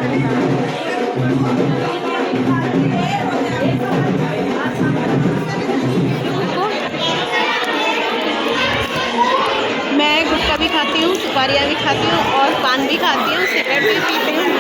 मैं गुटखा भी खाती हूँ, सुपारियाँ भी खाती हूँ और पान भी खाती हूँ, सिगरेट भी पीती हूँ।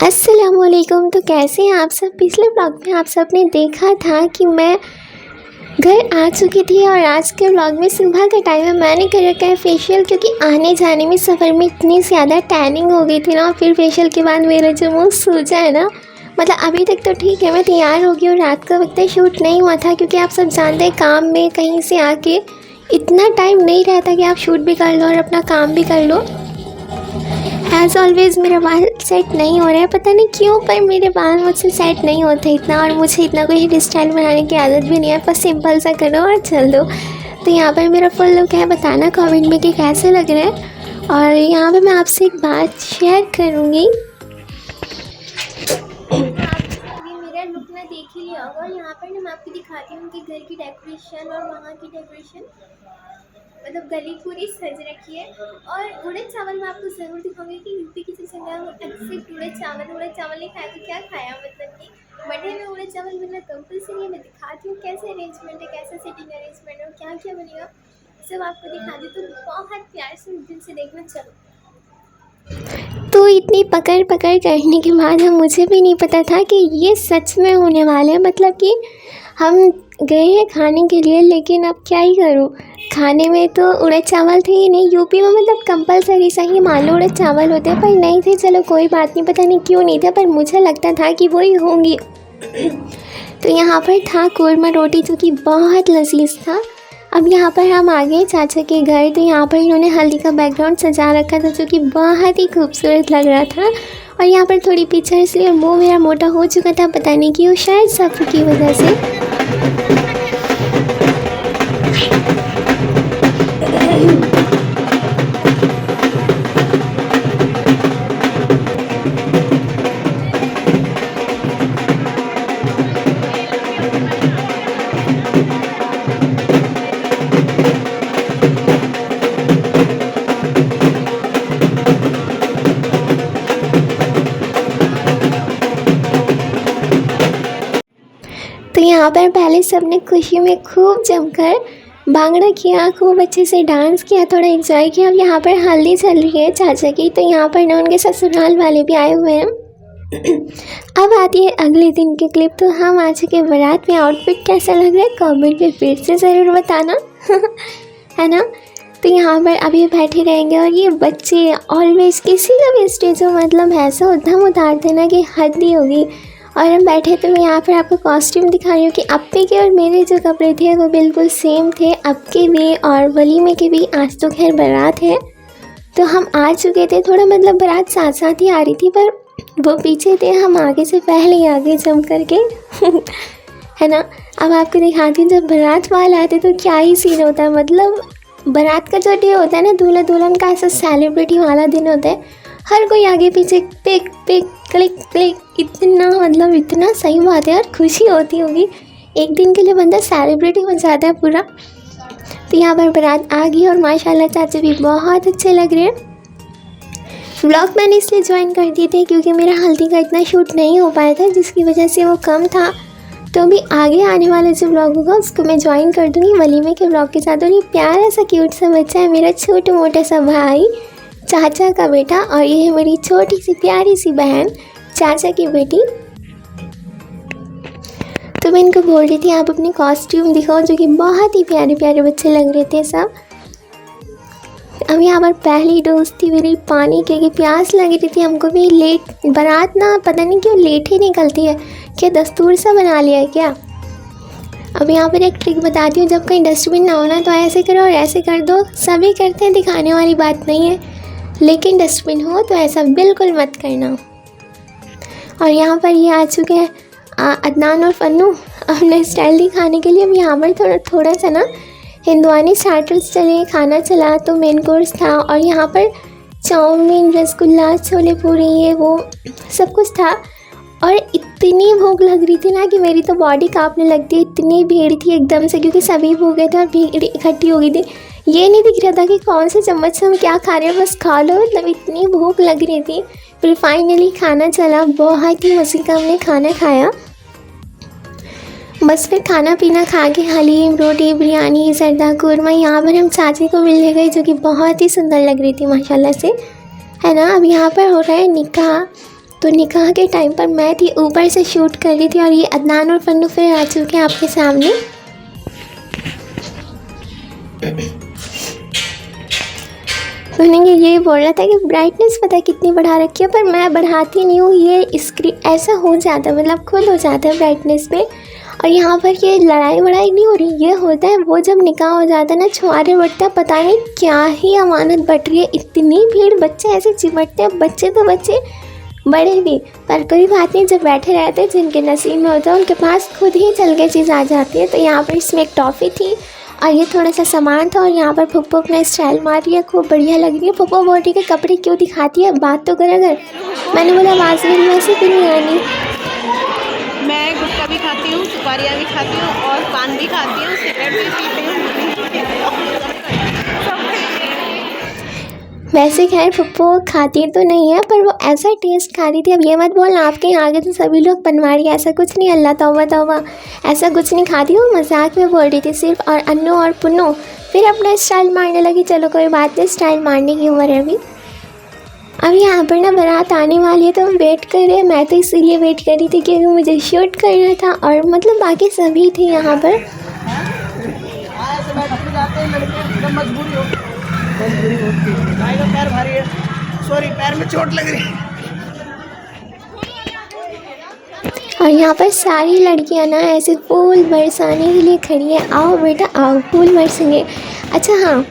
अस्सलामुअलैकुम। तो कैसे हैं आप सब। पिछले ब्लॉग में आप सब ने देखा था कि मैं घर आ चुकी थी और आज के ब्लॉग में सुबह का टाइम है। मैंने कर रखा है फेशियल, क्योंकि आने जाने में सफ़र में इतनी ज़्यादा टैनिंग हो गई थी ना। फिर फेशियल के बाद मेरा जो मुँह सूजा है ना, मतलब अभी तक तो ठीक है, मैं तैयार हो गई। और रात का वक्त शूट नहीं हुआ था, क्योंकि आप सब जानते हैं काम में कहीं से आके इतना टाइम नहीं रहता कि आप शूट भी कर लो और अपना काम भी कर लो। एज़ ऑलवेज़ मेरा बाल सेट नहीं हो रहा है, पता नहीं क्यों, पर मेरे बाल मुझसे सेट नहीं होते इतना। और मुझे इतना कोई हेयर स्टाइल बनाने की आदत भी नहीं है, बस सिंपल सा करो और चल दो। तो यहाँ पर मेरा फुल लुक है, बताना कमेंट में कि कैसे लग रहा है। और यहाँ पे मैं आपसे एक बात शेयर करूँगी। मेरा लुक ना देख ही लिया होगा। और यहाँ पर ना मैं आपको दिखाती हूँ कि घर की डेकोरेशन और वहाँ की डेकोरेशन, मतलब गली पूरी सज रखी है। और उड़द चावल मैं आपको ज़रूर दिखाऊंगी कि यूपी की सबसे एक्सेप्ट उड़द चावल नहीं खाया तो क्या खाया, मतलब कि मठे में उड़द चावल बनना कंपलसरी है। मैं दिखाती हूँ कैसे अरेंजमेंट है, कैसा सेटिंग अरेंजमेंट है और क्या क्या बनेगा, सब आपको दिखा दी। तो बहुत प्यार से दिल से देखना। चलो, तो इतनी पकड़ करने के बाद मुझे भी नहीं पता था कि ये सच में होने वाला है। मतलब कि हम गए हैं खाने के लिए, लेकिन अब क्या ही करूँ, खाने में तो उड़द चावल थे ही नहीं। यूपी में मतलब कंपलसरी सा ही मान लो उड़द चावल होते हैं, पर नहीं थे। चलो कोई बात नहीं, पता नहीं क्यों नहीं था, पर मुझे लगता था कि वही होंगी। तो यहाँ पर था कोरमा रोटी, जो कि बहुत लजीज था। अब यहाँ पर हम आ गए चाचा के घर। तो यहाँ पर इन्होंने हल्दी का बैकग्राउंड सजा रखा था, जो कि बहुत ही खूबसूरत लग रहा था। और यहाँ पर थोड़ी पीछे इसलिए मुँह मेरा मोटा हो चुका था, पता नहीं क्यों, शायद सफ़र की वजह से। तो यहाँ पर पहले सबने खुशी में खूब जमकर भांगड़ा किया, खूब अच्छे से डांस किया, थोड़ा एंजॉय किया। अब यहाँ पर हल्दी चल रही है चाचा की, तो यहाँ पर ना उनके ससुराल वाले भी आए हुए हैं। अब आती है अगले दिन की क्लिप। तो हम आ चुके बारात में। आउटफिट कैसा लग रहा है कमेंट में फिर से ज़रूर बताना, है ना। तो यहाँ पर अभी बैठे रहेंगे। और ये बच्चे ऑलवेज किसी का भी स्टेज हो, मतलब ऐसा उद्यम उतारते ना कि हद ही होगी। और हम बैठे, तो मैं यहाँ पर आपको कॉस्ट्यूम दिखा रही हूँ कि अप्पी के और मेरे जो कपड़े थे वो बिल्कुल सेम थे, अब के भी और वलीमे के भी। आज तो खैर बारात है, तो हम आ चुके थे। थोड़ा मतलब बारात साथ साथ ही आ रही थी, पर वो पीछे थे, हम आगे से पहले ही आगे जम करके है ना। अब आपको दिखाती हूँ, जब बारात वाले आते तो क्या ही सीन होता है। मतलब बारात का जो डे होता है ना, दूल्हा दुल्हन का ऐसा सेलिब्रिटी वाला दिन होता है। हर कोई आगे पीछे पिक पिक क्लिक क्लिक, इतना मतलब इतना सही बात है यार, खुशी होती होगी। एक दिन के लिए बंदा सेलिब्रिटी हो जाता है पूरा। तो यहाँ पर बारात आ गई और माशाल्लाह चाचा भी बहुत अच्छे लग रहे हैं। व्लॉग मैंने इसलिए ज्वाइन कर दिए थे क्योंकि मेरा हल्दी का इतना शूट नहीं हो पाया था, जिसकी वजह से वो कम था। तो अभी आगे आने वाला जो व्लॉग होगा उसको मैं ज्वाइन कर दूँगी वलीमे के व्लॉग के साथ। और ये प्यारा सा क्यूट सा बच्चा है मेरा छोटा मोटा सा भाई, चाचा का बेटा। और ये है मेरी छोटी सी प्यारी सी बहन, चाचा की बेटी। तो मैं इनको बोल रही थी आप अपने कॉस्ट्यूम दिखाओ, जो कि बहुत ही प्यारे प्यारे बच्चे लग रहे थे सब। अब यहाँ पर पहली डोज थी मेरी पानी की, प्यास लगी रही थी हमको भी। लेट बारात ना पता नहीं क्यों लेट ही निकलती है, क्या दस्तूर सा बना लिया है क्या। अब यहाँ पर एक ट्रिक बताती हूँ, जब कहीं डस्टबिन ना होना तो ऐसे करो और ऐसे कर दो। सभी करते हैं, दिखाने वाली बात नहीं है, लेकिन डस्टबिन हो तो ऐसा बिल्कुल मत करना। और यहाँ पर ये आ चुके हैं अदनान और फन्नू अपने स्टाइल दिखाने के लिए। अब यहाँ पर थोड़ा सा ना हिंदुआनी स्टार्टर्स चले, खाना चला तो मेन कोर्स था। और यहाँ पर चाउमीन, रसगुल्ला, छोले पूरी, ये वो सब कुछ था। और इतनी भूख लग रही थी ना कि मेरी तो बॉडी कांपने लगती है, इतनी भीड़ थी एकदम से, क्योंकि सभी भूखे थे और भीड़ इकट्ठी हो गई थी। ये नहीं दिख रहा था कि कौन से चम्मच से हम क्या खा रहे हैं, बस खा लो, मतलब इतनी भूख लग रही थी। फिर फाइनली खाना चला, बहुत ही मज़े का हमने खाना खाया। बस फिर खाना पीना खा के हलीम, रोटी, बिरयानी, जर्दा कुरमा, यहाँ पर हम चाची को मिलने गए जो कि बहुत ही सुंदर लग रही थी माशाल्लाह से, है ना। अब यहाँ पर हो रहा है निकाह, तो निकाह के टाइम पर मैं थी ऊपर से शूट कर रही थी। और ये अदनान और फन्नू फिर आ चुके हैं आपके सामने। सुनेंगे ये बोल रहा था कि ब्राइटनेस पता है कितनी बढ़ा रखी है, पर मैं बढ़ाती नहीं हूँ, ये स्क्रीन ऐसा हो जाता है, मतलब खुद हो जाता है ब्राइटनेस में। और यहाँ पर ये लड़ाई वड़ाई नहीं हो रही, ये होता है वो जब निकाह हो जाता है ना, छुआरे बढ़ता है, पता नहीं क्या ही अमानत बट रही है, इतनी भीड़, बच्चे ऐसे चिमटते हैं, बच्चे तो बच्चे, बड़े भी। पर कोई बात नहीं, जब बैठे रहते हैं जिनके नसीब में होता है उनके पास खुद ही चल के चीज़ आ जाती है। तो यहाँ पर इसमें एक टॉफ़ी थी और ये थोड़ा सा सामान था। और यहाँ पर फुप्पो अपना स्टाइल मार रही है, खूब बढ़िया लग रही है। फुप्पो बॉडी के कपड़े क्यों दिखाती है, बात तो कर। अगर मैंने बोला आवाज़ मेरी वैसे क्यों नहीं आनी। मैं गुटखा भी खाती हूँ, सुपारियाँ भी खाती हूँ और पान भी खाती हूँ, सिगरेट भी पीती हूँ। वैसे खैर फुप्पो खाती तो नहीं है, पर वो ऐसा टेस्ट खा रही थी। अब ये मत बोलना आपके यहाँ आगे तो सभी लोग बनवा रही है, ऐसा कुछ नहीं, अल्लाह तौबा तौबा, ऐसा कुछ नहीं खाती हूँ, मजाक में बोल रही थी सिर्फ। और अन्नू और पुन्नू फिर अपना स्टाइल मारने लगी। चलो कोई बात नहीं, स्टाइल मारने की उम्र है अभी। अब यहाँ पर ना बारात आने वाली है तो हम वेट कर रहे हैं। मैं तो इसीलिए वेट कर रही थी क्योंकि मुझे शूट करना था, और मतलब बाकी सभी थे यहाँ पर। पैर भारी है, सॉरी पैर में चोट लग रही है। और यहाँ पर सारी लड़कियाँ ना ऐसे फूल बरसाने के लिए खड़ी है। आओ बेटा आओ, फूल बरसेंगे। अच्छा हाँ,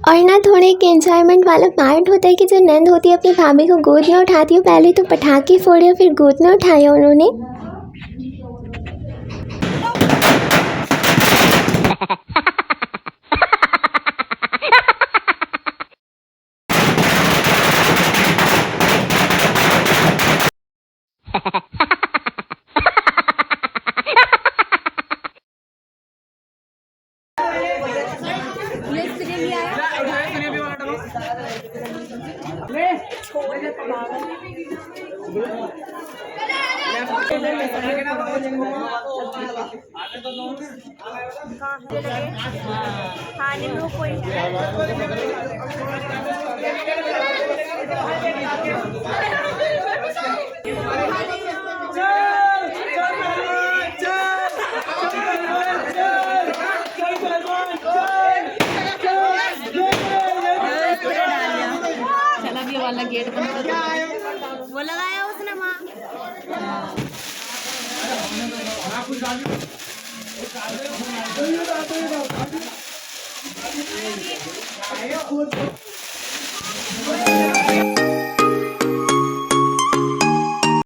और ना थोड़े एक एंजॉयमेंट वाला पार्ट होता है कि जो नंद होती है अपनी भाभी को गोद में उठाती है, पहले तो पटाखे फोड़े और फिर गोद में उठाया उन्होंने। चला भी वाला गेट बंद कर, वो लगाया उसने माँ।